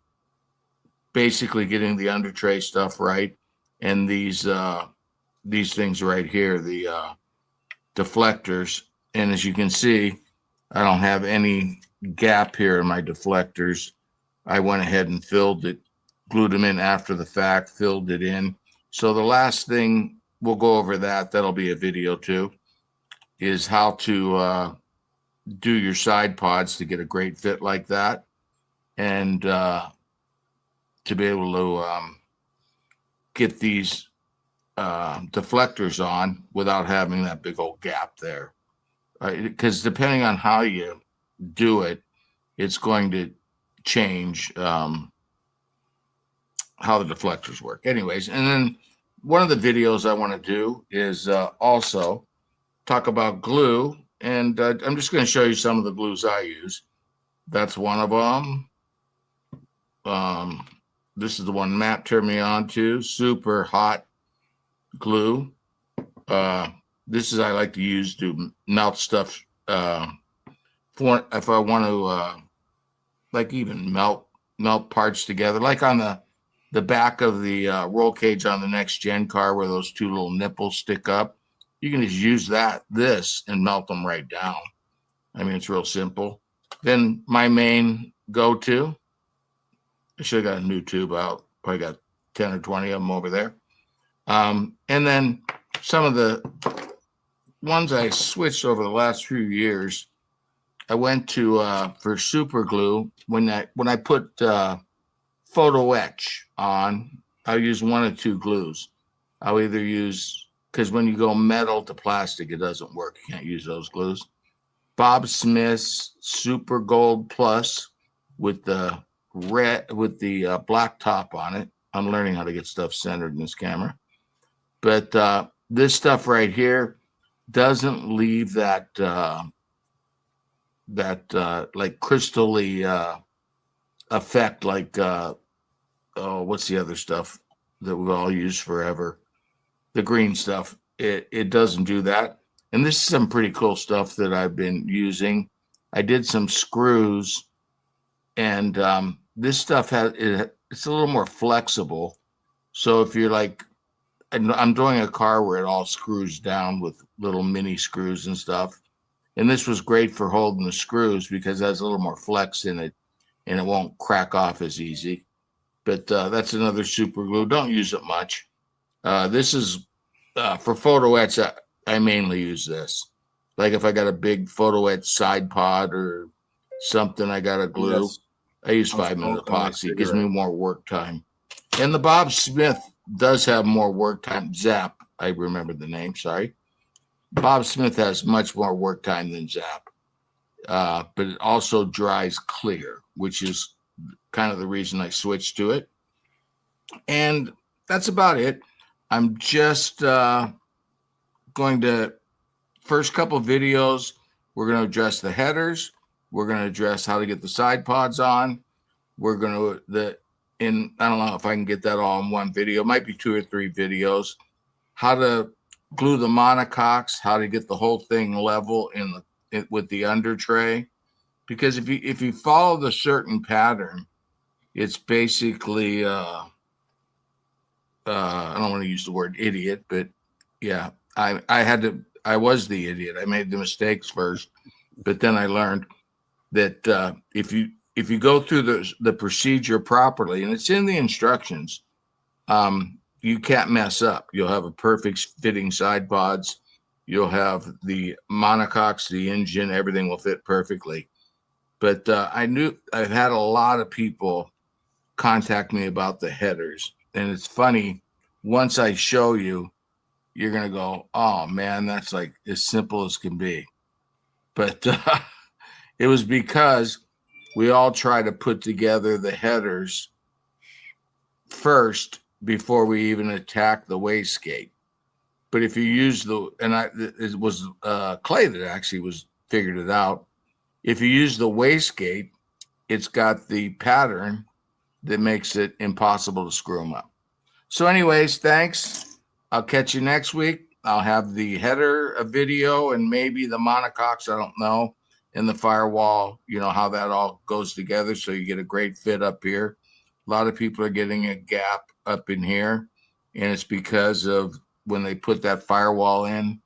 basically getting the under tray stuff right, and these things right here, the deflectors. And as you can see, I don't have any gap here in my deflectors. I went ahead and filled it, glued them in after the fact, filled it in. So the last thing, we'll go over that. That'll be a video too, is how to do your side pods to get a great fit like that. And to be able to get these deflectors on without having that big old gap there. Because depending on how you do it, it's going to change how the deflectors work. Anyways, and then one of the videos I want to do is also talk about glue. And I'm just going to show you some of the glues I use. That's one of them. This is the one Matt turned me on to. Super hot glue. This is I like to use to melt stuff. For if I want to, like even melt parts together, like on the back of the roll cage on the next gen car where those two little nipples stick up. You can just use this and melt them right down. I mean, it's real simple. Then my main go-to, I should have got a new tube out. Probably got 10 or 20 of them over there. And then some of the ones I switched over the last few years, I went to for super glue. When I put photo etch on, I'll use one or two glues. I'll either use, because when you go metal to plastic, it doesn't work. You can't use those glues. Bob Smith's Super Gold Plus with the black top on it. I'm learning how to get stuff centered in this camera. But this stuff right here doesn't leave that like crystally effect like what's the other stuff that we all use forever? The green stuff. It doesn't do that. And this is some pretty cool stuff that I've been using. I did some screws, and this stuff it's a little more flexible. So if you're like, I'm doing a car where it all screws down with little mini screws and stuff. And this was great for holding the screws because it has a little more flex in it and it won't crack off as easy. But that's another super glue. Don't use it much. This is for photo etch. I mainly use this. Like if I got a big photo etch side pod or something, I got to glue. Yes. I use 5-minute epoxy. It gives me more work time. And the Bob Smith does have more work time. Zap, I remember the name, sorry. Bob Smith has much more work time than Zap. But it also dries clear, which is kind of the reason I switched to it. And that's about it. I'm just going to, first couple videos, we're going to address the headers. We're going to address how to get the side pods on. We're going to, I don't know if I can get that all in one video. It might be 2 or 3 videos. How to glue the monococks, how to get the whole thing level with the under tray. Because if you follow the certain pattern, it's basically I don't want to use the word idiot, but yeah, I was the idiot. I made the mistakes first, but then I learned that if you go through the procedure properly, and it's in the instructions, you can't mess up. You'll have a perfect fitting side pods. You'll have the monococks, the engine, everything will fit perfectly. But I've had a lot of people contact me about the headers. And it's funny, once I show you, you're going to go, oh man, that's like as simple as can be. But it was because we all try to put together the headers first before we even attack the wastegate. But if you use it was Clay that actually figured it out. If you use the wastegate, it's got the pattern that makes it impossible to screw them up. So anyways, thanks. I'll catch you next week. I'll have the header, a video, and maybe the monocoques. I don't know. And the firewall, you know, how that all goes together. So you get a great fit up here. A lot of people are getting a gap up in here. And it's because of when they put that firewall in,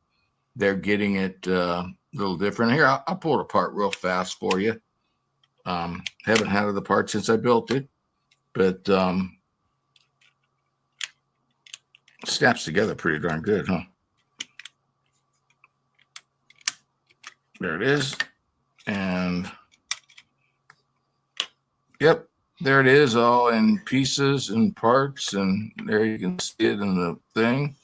they're getting it a little different. Here, I'll pull it apart real fast for you. Haven't had it apart since I built it, but snaps together pretty darn good, huh? There it is. And yep, there it is, all in pieces and parts. And there you can see it in the thing.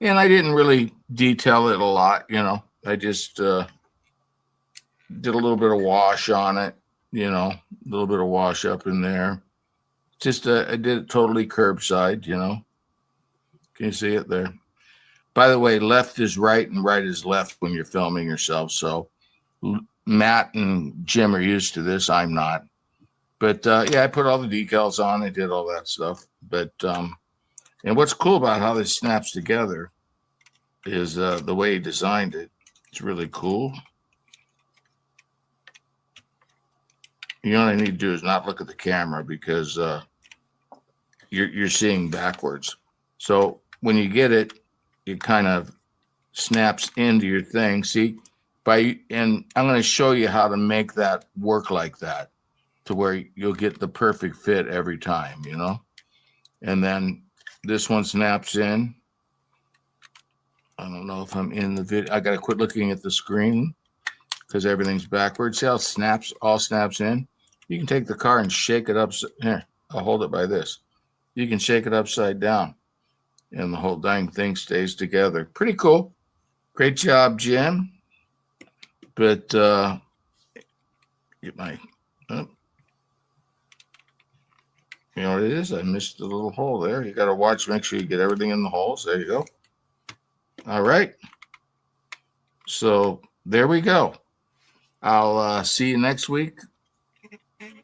And I didn't really detail it a lot, you know. I just did a little bit of wash on it, you know, a little bit of wash up in there. Just I did it totally curbside, you know. Can you see it there? By the way, left is right and right is left when you're filming yourself. So Matt and Jim are used to this. I'm not. But yeah, I put all the decals on. I did all that stuff. But and what's cool about how this snaps together is the way he designed it. It's really cool. You know what I need to do is not look at the camera because you're seeing backwards. So when you get it, it kind of snaps into your thing. See, and I'm going to show you how to make that work like that to where you'll get the perfect fit every time, you know? And then this one snaps in. I don't know if I'm in the video. I got to quit looking at the screen because everything's backwards. See how it all snaps in? You can take the car and shake it up. Here, I'll hold it by this. You can shake it upside down and the whole dang thing stays together. Pretty cool. Great job, Jim. But get my, you know what it is? I missed a little hole there. You got to watch, make sure you get everything in the holes. There you go. All right. So there we go. I'll see you next week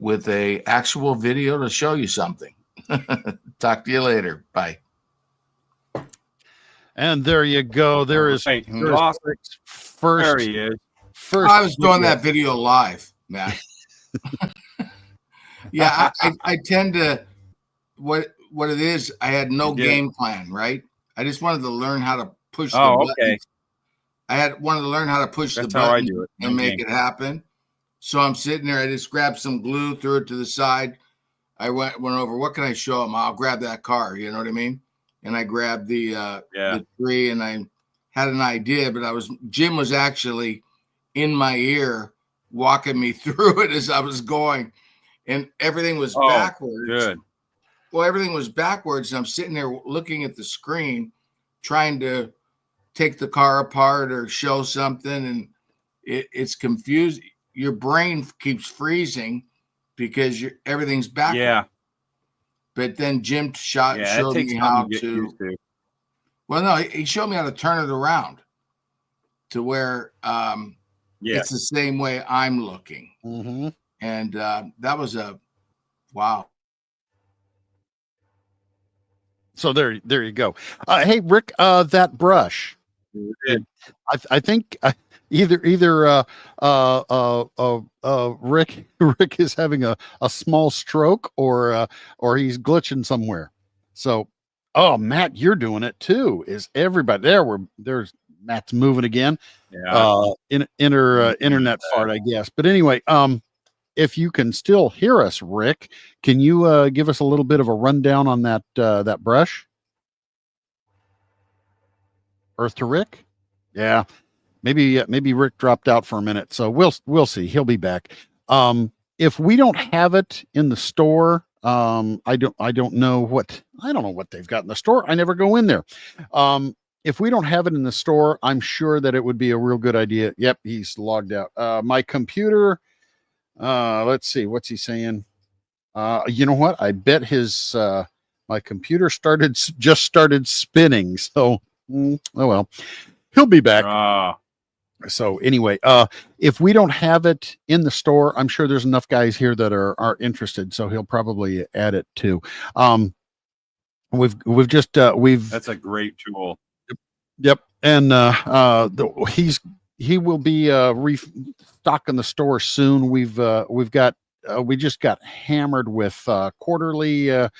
with a actual video to show you something. Talk to you later. Bye. And there you go. There is first. There he is. First, I was doing that video live, Matt. Yeah, I tend to what it is. I had no game plan, right? I just wanted to learn how to push the button. Okay. I wanted to learn how to push the button and make it happen. So I'm sitting there. I just grabbed some glue, threw it to the side. I went over. What can I show him? I'll grab that car. You know what I mean? And I grabbed the tree, and I had an idea, but Jim was actually in my ear walking me through it as I was going, and everything was backwards. Good. Well, everything was backwards, and I'm sitting there looking at the screen, trying to take the car apart or show something, and it's confusing. Your brain keeps freezing because everything's backwards. Yeah. But then Jim showed me how to. Well, no, he showed me how to turn it around to where it's the same way I'm looking. Mm-hmm. And that was wow. So there you go. Hey, Rick, that brush. I think either Rick is having a small stroke or he's glitching somewhere. So, Matt, you're doing it too. Is everybody there? There's Matt's moving again. Yeah. Internet fart, I guess. But anyway, if you can still hear us, Rick, can you give us a little bit of a rundown on that brush? Earth to Rick? Yeah. Maybe Rick dropped out for a minute. So we'll see. He'll be back. If we don't have it in the store, I don't know what they've got in the store. I never go in there. If we don't have it in the store, I'm sure that it would be a real good idea. Yep, he's logged out. My computer, let's see, what's he saying? You know what? I bet my computer just started spinning. So, oh well, he'll be back. So anyway, if we don't have it in the store, I'm sure there's enough guys here that are interested. So he'll probably add it too. we've just we've That's a great tool. Yep, and he will be restocking the store soon. We've got we just got hammered with quarterlies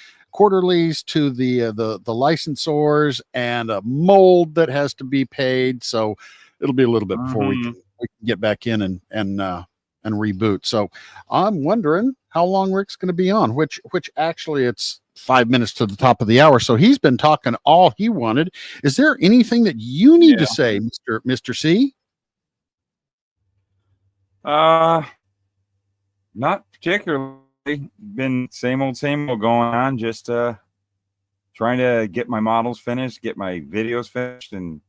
to the licensors and a mold that has to be paid. So it'll be a little bit before we can get back in and reboot. So I'm wondering how long Rick's going to be on, which actually it's 5 minutes to the top of the hour. So he's been talking all he wanted. Is there anything that you need to say, Mr. C? Not particularly. Been same old going on. Just trying to get my models finished, get my videos finished, and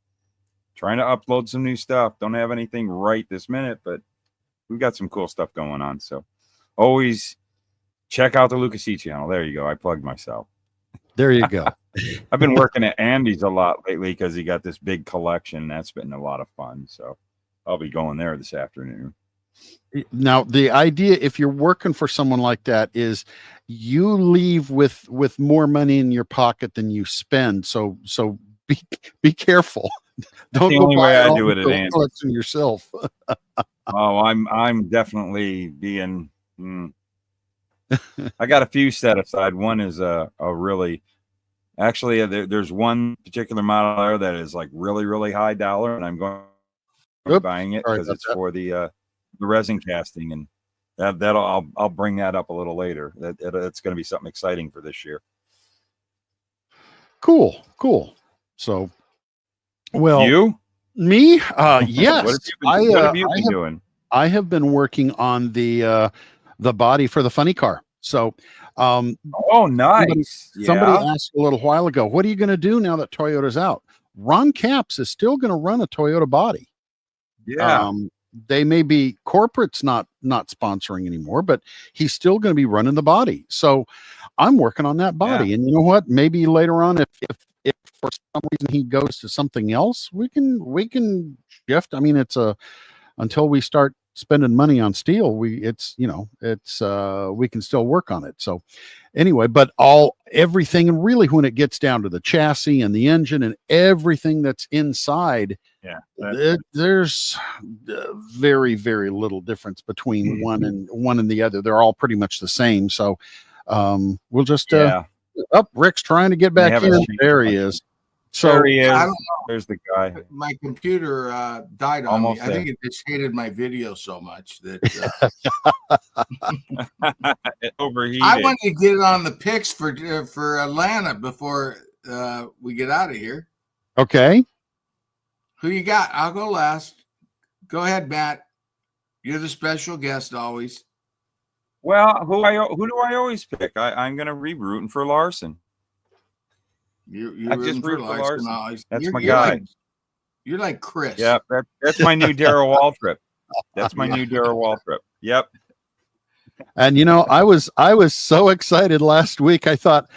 trying to upload some new stuff. Don't have anything right this minute, but we've got some cool stuff going on. So always check out the Lucas E channel. There you go. I plugged myself. There you go. I've been working at Andy's a lot lately because he got this big collection. That's been a lot of fun. So I'll be going there this afternoon. Now, the idea, if you're working for someone like that, is you leave with more money in your pocket than you spend. So be careful. Don't the only way I do it at Andy's yourself. Oh, I'm definitely being. I got a few set aside. One is a really, actually, there's one particular model there that is like really high dollar, and I'm going buying it because it's for the resin casting, and I'll bring that up a little later. It's going to be something exciting for this year. Cool. So, well, me, yes. What have you been doing? I have been working on the body for the funny car. So, oh, nice. Somebody asked a little while ago, what are you going to do now that Toyota's out? Ron Capps is still going to run a Toyota body. Yeah. They may be corporates not sponsoring anymore, but he's still going to be running the body. So I'm working on that body. Yeah. And you know what? Maybe later on, if for some reason he goes to something else, we can shift. I mean, it's until we start spending money on steel, we can still work on it. So anyway, but everything, and really when it gets down to the chassis and the engine and everything that's inside, there's very little difference between one and the other. They're all pretty much the same. So we'll just Rick's trying to get back in. There he is. So there he is. There's the guy. My computer died on me. I think it just hated my video so much that it overheated. I wanted to get it on the picks for Atlanta before we get out of here. Okay. Who you got? I'll go last. Go ahead, Matt. You're the special guest always. Well, who do I always pick? I'm going to be rooting for Larson. You're rooting for Larson. That's my guy. You're like Chris. Yeah, that's my new Darrell Waltrip. That's my new Darrell Waltrip. Yep. And I was so excited last week. I thought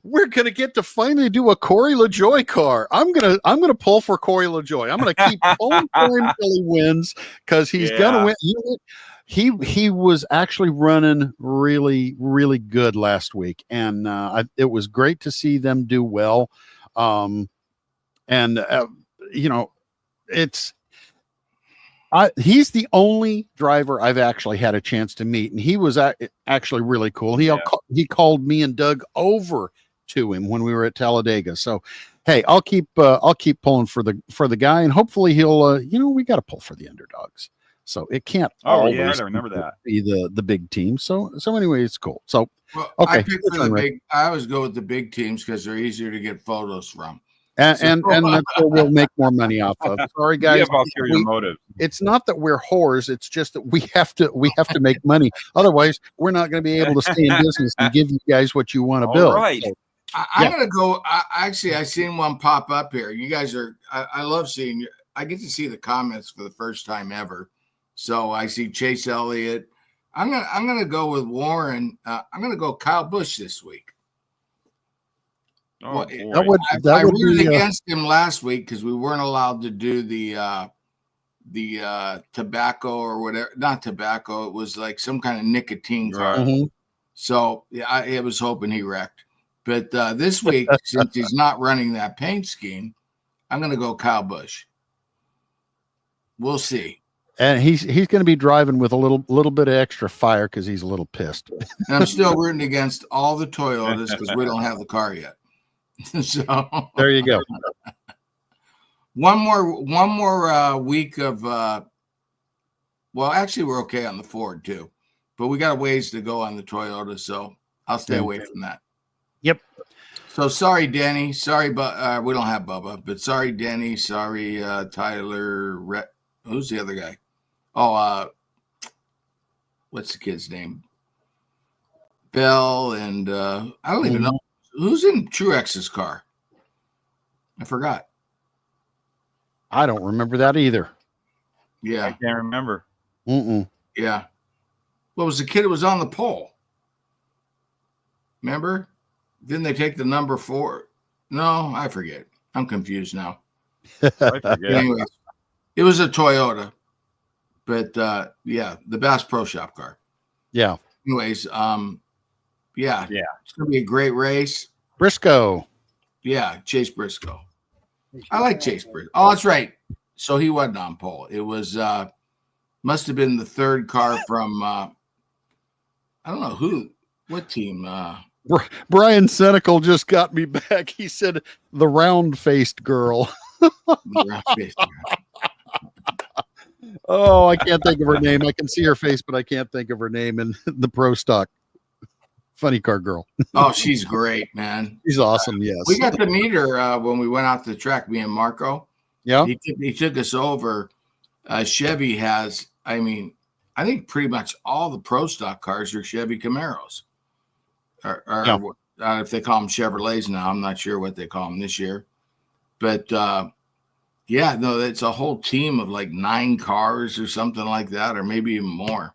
we're gonna get to finally do a Corey LaJoy car. I'm gonna pull for Corey LaJoy. I'm gonna keep pulling for him until he wins because he's gonna win. He was actually running really good last week, and it was great to see them do well. He's the only driver I've actually had a chance to meet, and he was actually really cool. He called me and Doug over to him when we were at Talladega. So, hey, I'll keep pulling for the guy, and hopefully he'll. We got to pull for the underdogs. So it can't always I remember that. Be the big team. So anyway, it's cool. So okay, I pick for the big. I always go with the big teams because they're easier to get photos from. And that's where we'll make more money off of. Sorry, guys. Ulterior motive. It's not that we're whores. It's just that we have to make money. Otherwise, we're not going to be able to stay in business and give you guys what you want to build. Right. So, I'm going to go. I seen one pop up here. You guys are. I love seeing. I get to see the comments for the first time ever. So I see Chase Elliott. I'm gonna go with Warren. I'm gonna go Kyle Busch this week. Oh, I rooted against him last week because we weren't allowed to do the tobacco or whatever. Not tobacco. It was like some kind of nicotine car. Right. So I was hoping he wrecked. But this week, since he's not running that paint scheme, I'm going to go Kyle Busch. We'll see. And he's going to be driving with a little bit of extra fire because he's a little pissed. And I'm still rooting against all the Toyotas because we don't have the car yet. So there you go. One more week of well, actually we're okay on the Ford too, but we got a ways to go on the Toyota, so I'll stay away from that. Yep. So sorry, Denny. Sorry, but we don't have Bubba. But sorry, Denny. Sorry, Tyler. Who's the other guy? Oh, what's the kid's name? Bell and I don't even know who's in Truex's car. I forgot. I don't remember that either. Yeah, I can't remember. Yeah. What was the kid who was on the pole? Remember? Didn't they take the number 4? No, I forget. I'm confused now. I forget. Anyways, it was a Toyota, but yeah, the Bass Pro Shop car. Yeah. Anyways, yeah, it's gonna be a great race. Briscoe. Yeah, Chase Briscoe. I like Chase Briscoe. Oh, that's right. So he wasn't on pole. It was must have been the third car from I don't know what team. Brian Senecal just got me back. He said the round-faced girl. Oh, I can't think of her name. I can see her face, but I can't think of her name. And the Pro Stock funny car girl. Oh, she's great, man. She's awesome. Yes, we got to meet her when we went out to the track. Me and Marco. Yeah, he took us over. Chevy has, I mean, I think pretty much all the Pro Stock cars are Chevy Camaros. Or if they call them Chevrolets now, I'm not sure what they call them this year. But yeah, no, it's a whole team of like 9 cars or something like that, or maybe even more.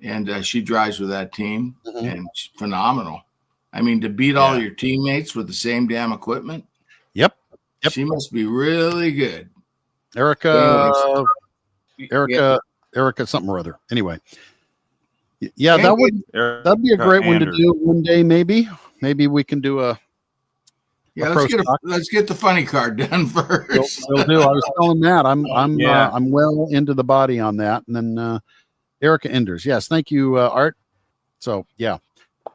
And she drives with that team, and it's phenomenal. I mean, to beat all your teammates with the same damn equipment. Yep. She must be really good. Erica, something or other. Anyway, yeah, that'd be a great one to do one day. Maybe we can do a. Yeah, let's get the funny card done first. We'll do. I was telling Matt, I'm well into the body on that, and then Erica Enders. Yes, thank you, Art. So yeah.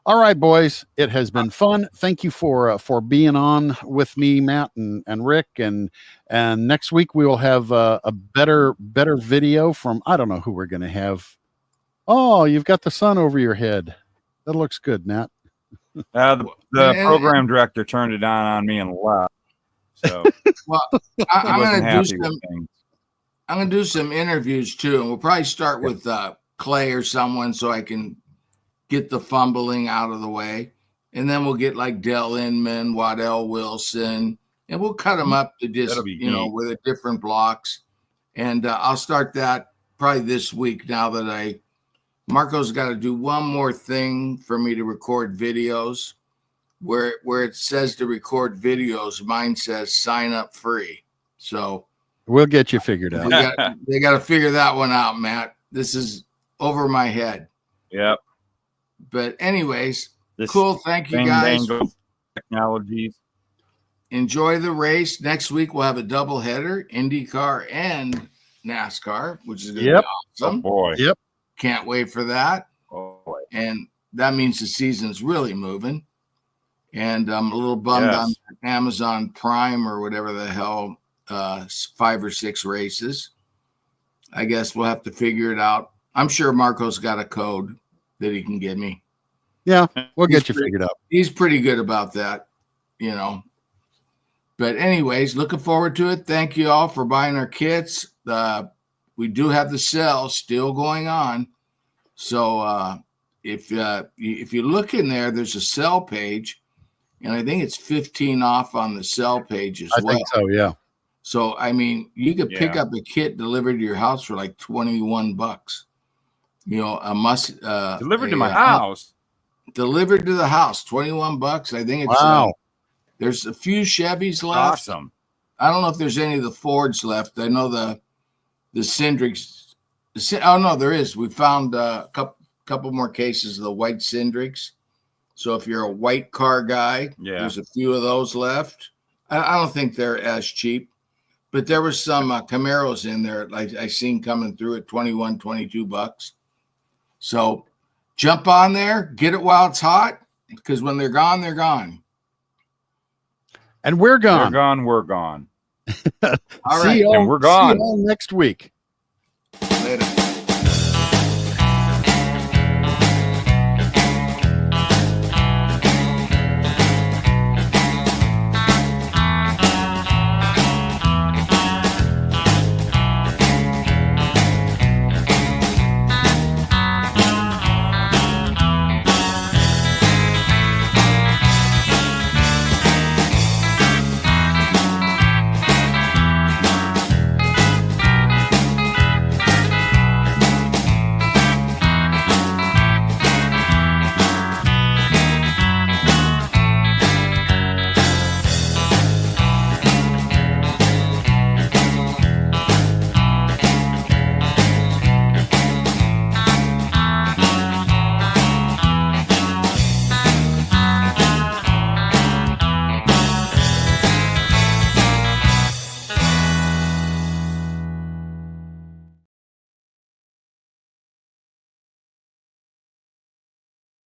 All right, boys. It has been fun. Thank you for being on with me, Matt and Rick. And next week we will have a better video from, I don't know who we're going to have. Oh, you've got the sun over your head. That looks good, Matt. The program director turned it on me and left. So well, I'm going to do some interviews too, and we'll probably start with Clay or someone so I can get the fumbling out of the way, and then we'll get like Dell Inman, Waddell Wilson, and we'll cut them up to just with the different blocks. And I'll start that probably this week. Now that Marco's got to do one more thing for me to record videos. Where it says to record videos, mine says sign up free. So we'll get you figured out. They got to figure that one out, Matt. This is over my head. Yep. But anyways, cool. Thank you guys. Technologies. Enjoy the race. Next week we'll have a double header, IndyCar and NASCAR, which is going to be awesome. Oh boy. Yep. Can't wait for that. Oh boy. And that means the season's really moving. And I'm a little bummed on Amazon Prime or whatever the hell, 5 or 6 races. I guess we'll have to figure it out. I'm sure Marco's got a code that he can give me. Yeah, we'll get you figured out. He's pretty good about that, But anyways, looking forward to it. Thank you all for buying our kits. We do have the sale still going on. So if you look in there, there's a sell page, and I think it's 15 off on the sell page as well. I think so, yeah. So I mean, you could pick up a kit delivered to your house for like $21. Delivered to my house. Delivered to the house, $21. I think it's there's a few Chevys left. Awesome. I don't know if there's any of the Fords left. I know the Cindrics. Oh no, there is. We found a couple more cases of the white Cindrics, So if you're a white car guy, there's a few of those left. I don't think they're as cheap, but there was some Camaros in there like I seen coming through at 21, 22 bucks. So jump on there, get it while it's hot, because when they're gone, they're gone. And we're gone. They're gone. We're gone. All right. And we're gone. See you all next week. Later.